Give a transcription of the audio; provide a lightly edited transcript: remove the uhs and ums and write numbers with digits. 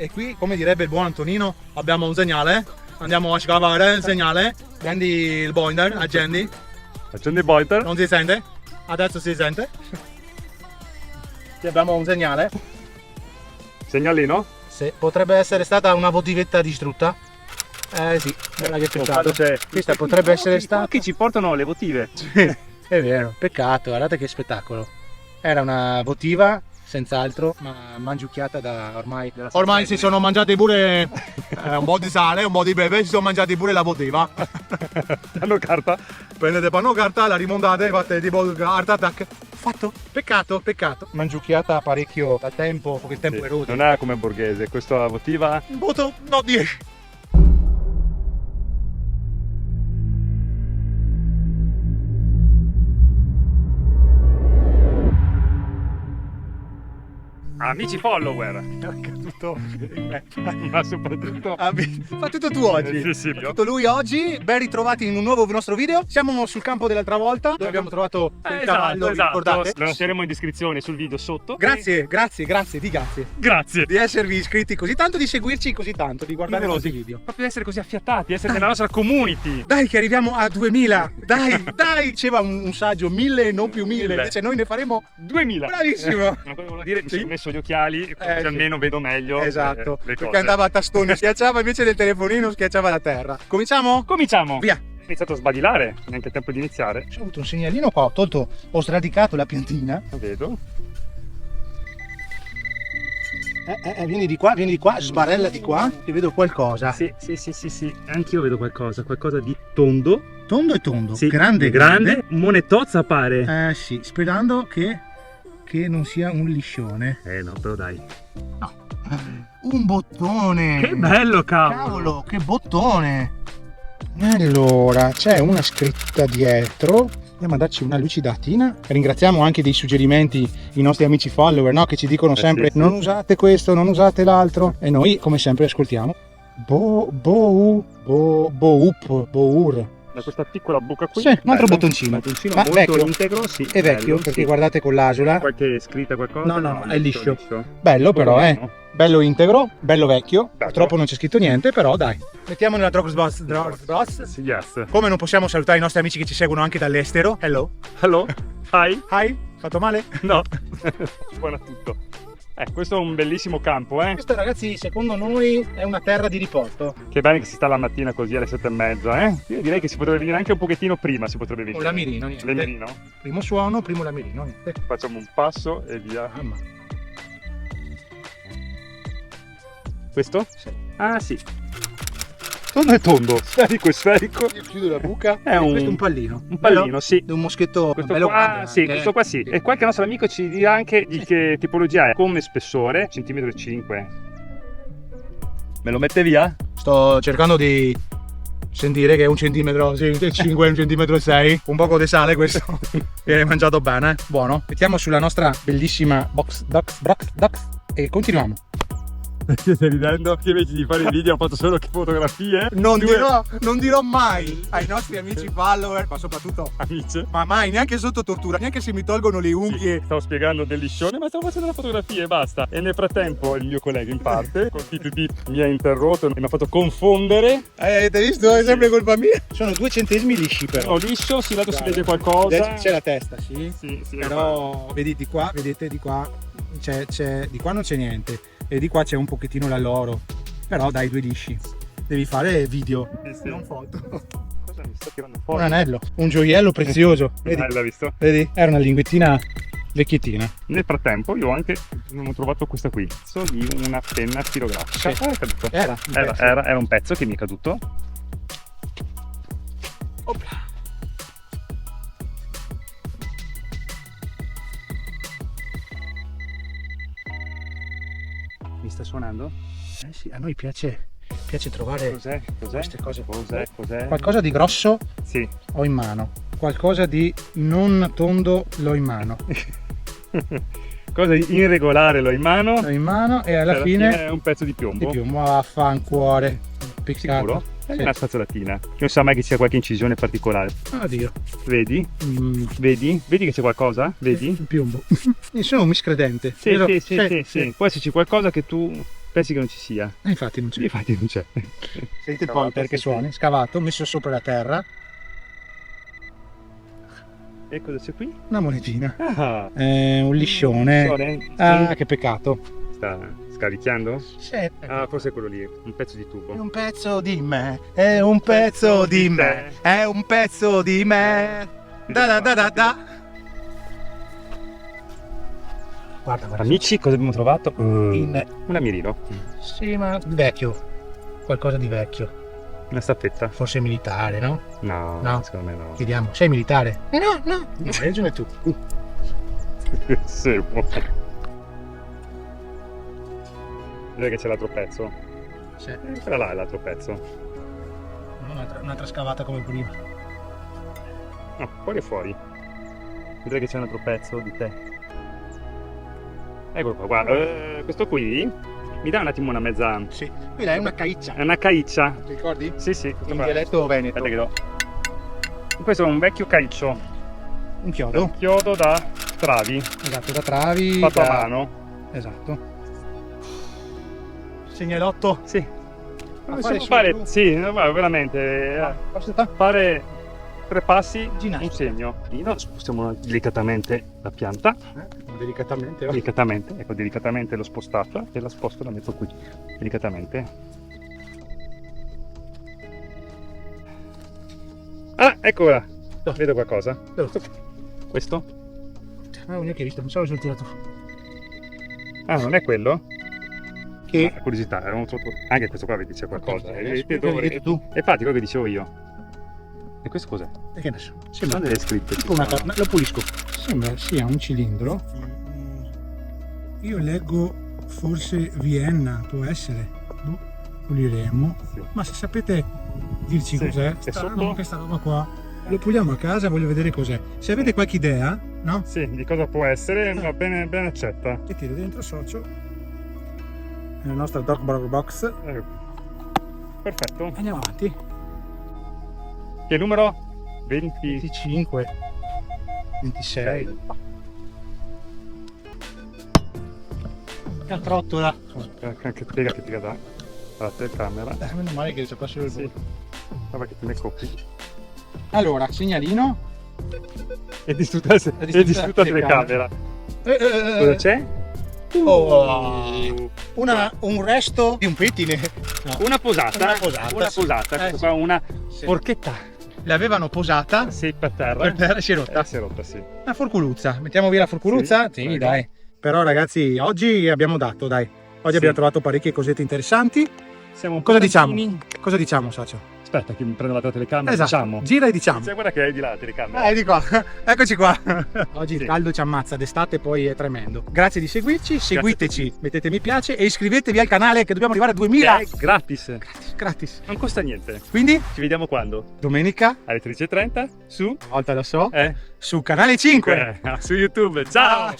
E qui, come direbbe il buon Antonino, abbiamo un segnale. Andiamo a scavare il segnale. Prendi il boiler, accendi. Accendi il boiler. Non si sente? Adesso si sente. Qui abbiamo un segnale. Segnalino? Sì, potrebbe essere stata una votivetta distrutta. Sì, guarda che peccato. Questa potrebbe essere stata... Che ci portano le votive. È vero, peccato, guardate che spettacolo. Era una votiva, senz'altro, ma mangiucchiata da ormai... Ormai si sono mangiati pure un po' di sale, un po' di pepe, si sono mangiati pure la votiva. Danno carta. Prendete panno carta, la rimontate, fate tipo art attack. Fatto, peccato, peccato. Mangiucchiata parecchio da tempo, perché il tempo è rotto. Non è come Borghese, questa votiva... Voto, no 10. Amici follower, Tutto. ma soprattutto... Fa tutto tu oggi. Sì, sì, Tutto lui oggi. Ben ritrovati in un nuovo nostro video. Siamo sul campo dell'altra volta dove abbiamo trovato il cavallo, vi ricordate? Lo lasceremo in descrizione sul video sotto. Grazie, grazie Grazie. di esservi iscritti così tanto, di seguirci così tanto, di guardare i nostri video. Proprio essere così affiatati, essere nella nostra community. Dai che arriviamo a 2000. Dai, diceva un saggio, 1000 e non più 1000. Invece noi ne faremo 2000. Bravissimo. Ma cosa vuol dire? Mi Sì. sono messo gli occhiali, così Sì. almeno vedo meglio. Esatto, le perché cose. andava a tastoni, schiacciava invece del telefonino, schiacciava la terra. Cominciamo? Cominciamo. Via. Ho iniziato a sbadilare, neanche il tempo di iniziare. Ho avuto un segnalino qua, ho sradicato la piantina. Lo vedo. Vieni di qua, sbarella di qua, ti vedo qualcosa. Sì. Anch'io vedo qualcosa di tondo. Tondo e tondo, Sì, grande. monetozza pare. Sì, sperando che non sia un liscione. No, però dai. No. Un bottone. Che bello, Cavolo, che bottone. Allora, c'è una scritta dietro. Andiamo a darci una lucidatina. Ringraziamo anche dei suggerimenti i nostri amici follower, no? Che ci dicono sempre sì. non usate questo, non usate l'altro. E noi, come sempre, ascoltiamo. Bour. Da questa piccola buca qui. Sì, un altro bello. bottoncino. Bottoncino Ma molto vecchio. integro, sì. È vecchio, bello, perché sì. guardate con l'asula. Qualche scritta, qualcosa? No, è liscio. Bello però, Buono. Bello integro, bello vecchio. Bello. Purtroppo non c'è scritto niente, però dai. Mettiamo nella Dropbox. Sì, yes. Come non possiamo salutare i nostri amici che ci seguono anche dall'estero. Hello. Hello? Hi? Hi. Fatto male? No. Buono a tutto. Questo è un bellissimo campo, eh? Questo ragazzi, secondo noi è una terra di riporto. Che bene che si sta la mattina così alle 7:30, eh? Io direi che si potrebbe venire anche un pochettino prima, si potrebbe venire. Con l'amirino, niente. L'amirino? Primo suono, primo l'amirino, niente. Facciamo un passo e via. Mamma. Questo? Sì. Ah, sì. Tondo è tondo, sferico è sferico. Io chiudo la buca. È un- Questo è un pallino. Un pallino, sì. Di un moschetto Questo bello qua, grande, sì, anche. questo qua sì. E qualche nostro amico ci dirà anche di che tipologia è. Come spessore, centimetro e 5. Me lo mette via? Sto cercando di sentire che è 1 centimetro, sì, 5, 1 centimetro e 6. Un poco di sale questo. Viene mangiato bene, buono. Mettiamo sulla nostra bellissima box e continuiamo. Stai ridendo? Che invece di fare i video ho fatto solo che fotografie. Non dirò mai ai nostri amici follower, ma soprattutto Amici. ma mai, neanche sotto tortura, neanche se mi tolgono le unghie. Stavo spiegando del liscione, ma stavo facendo la fotografia e basta. E nel frattempo il mio collega in parte, col PPP, mi ha interrotto e mi ha fatto confondere. Avete visto? È sempre colpa mia. Sono 2 centesimi lisci però. Ho liscio, sì, lato si vede qualcosa. C'è la testa, sì. Sì, Però vedi di qua, vedete di qua, di qua non c'è niente. E di qua c'è un pochettino l'alloro. Però dai, 2 lisci. Devi fare video, Sì. non foto. Cosa mi sta tirando Un fuori? anello, un gioiello prezioso. Vedi? L'ha visto? Vedi? Era una linguettina vecchiettina. Nel frattempo io anche ho trovato questa qui, di una penna stilografica. Sì. È caduto. Era un pezzo. Era un pezzo che mi è caduto. Opla. Mi sta suonando? Sì, a noi piace trovare Cos'è? queste cose. Cos'è? Qualcosa di grosso Sì. ho in mano, qualcosa di non tondo l'ho in mano. Cosa di irregolare l'ho in mano. L'ho in mano e alla fine è un pezzo di piombo. di più, ma vaffancuore. Peccato. Sicuro? È Sì. una spazzolatina. Non sa mai che sia qualche incisione particolare. Oddio. Vedi? Vedi? Vedi che c'è qualcosa? Vedi? Il piombo. Io sono un miscredente. Sì, Io- sì. Può esserci qualcosa che tu pensi che non ci sia. Infatti non c'è. Infatti non c'è. Senti il pointer che suoni, scavato, messo sopra la terra. E cosa c'è qui? Una monetina. Ah, Un liscione. Liscione? Ah, che peccato. sta scaricchiando? Sì. Ah, forse è quello lì, un pezzo di tubo. È un pezzo di me, è un pezzo di me, è un pezzo di me. Da da da da da. Guarda, guarda. Amici, cosa abbiamo trovato? In- Un mirino, Sì, ma vecchio. Qualcosa di vecchio. una staffetta. Forse militare, no? No, No. secondo me no. Chiediamo. Sei militare? No, no. Hai ragione tu. Sì, può. Vedete che c'è l'altro pezzo? Sì. Quella là è l'altro pezzo. Un'altra scavata come prima. No, fuori e fuori. Vedete che c'è un altro pezzo di te. Eccolo qua, guarda. Questo qui mi dà un attimo una mezza. Sì. Quella è una caiccia. È una caiccia. Ti ricordi? Sì, sì, questo In qua. dialetto veneto. Aspetta che do. Questo è un vecchio caiccio. Un chiodo. Chiodo da travi, Esatto, da travi. fatto a da- mano. Esatto. Segnalotto. Sì. fare Possiamo su, fare, giù. sì, no, ma veramente. Aspetta. Fare 3 passi, Ginnastica. un segno. Noi spostiamo delicatamente la pianta. Delicatamente. Delicatamente, ecco, delicatamente l'ho spostata e la sposto e la metto qui. Delicatamente. Ah, eccola! Vedo qualcosa. Questo? Non ho visto, pensavo sul tirato. Ah, non è quello? Che? Ah, curiosità, era un anche questo qua vedi c'è qualcosa. Hai detto tu? E infatti quello che dicevo io. E questo cos'è? E che ne so? Sono Sembra delle scritte. tipo una carta. Lo pulisco. Sembra sia un cilindro. Io leggo forse Vienna, può essere. Boh, puliremo. Sì. Ma se sapete dirci Sì. cos'è, E sotto? questa roba qua. Lo puliamo a casa, voglio vedere cos'è. Se avete qualche idea, no? Sì, di cosa può essere, va bene, ben accetta. Che tiro dentro, socio. Nella nostra Dog Box. Perfetto. Andiamo avanti. Che numero? 20. 25. 26. Caltrottola. Anche spiega che ti dà la telecamera. Meno male che c'è passato il Sì. Guarda che te ne copi. Allora, segnalino. E distrutta la telecamera. Cosa c'è? Un resto di un pettine. No. Una posata. Una posata, Una sì. posata. Questa qua è una Sì. forchetta. L'avevano posata Sì, per terra. per terra e si è rotta. Si è rotta, sì. Una forculuzza. Mettiamo via la forculuzza? Sì, Sì, prego. dai. Però ragazzi, oggi abbiamo dato, dai. Oggi Sì. abbiamo trovato parecchie cosette interessanti. Siamo un Cosa po' diciamo? tantini. Cosa diciamo, socio? Aspetta che mi prendo la tua telecamera. Esatto. Diciamo. Gira e diciamo. Cioè, guarda che hai di là la telecamera. Di qua. Eccoci qua. Oggi Sì. il caldo ci ammazza, d'estate poi è tremendo. Grazie di seguirci, seguiteci, mettete mi piace e iscrivetevi al canale che dobbiamo arrivare a 2000. È gratis. Gratis. Non costa niente. Quindi, Ci vediamo quando? domenica, Alle 13:30 su una volta lo so, eh, su canale 5. su YouTube. Ciao!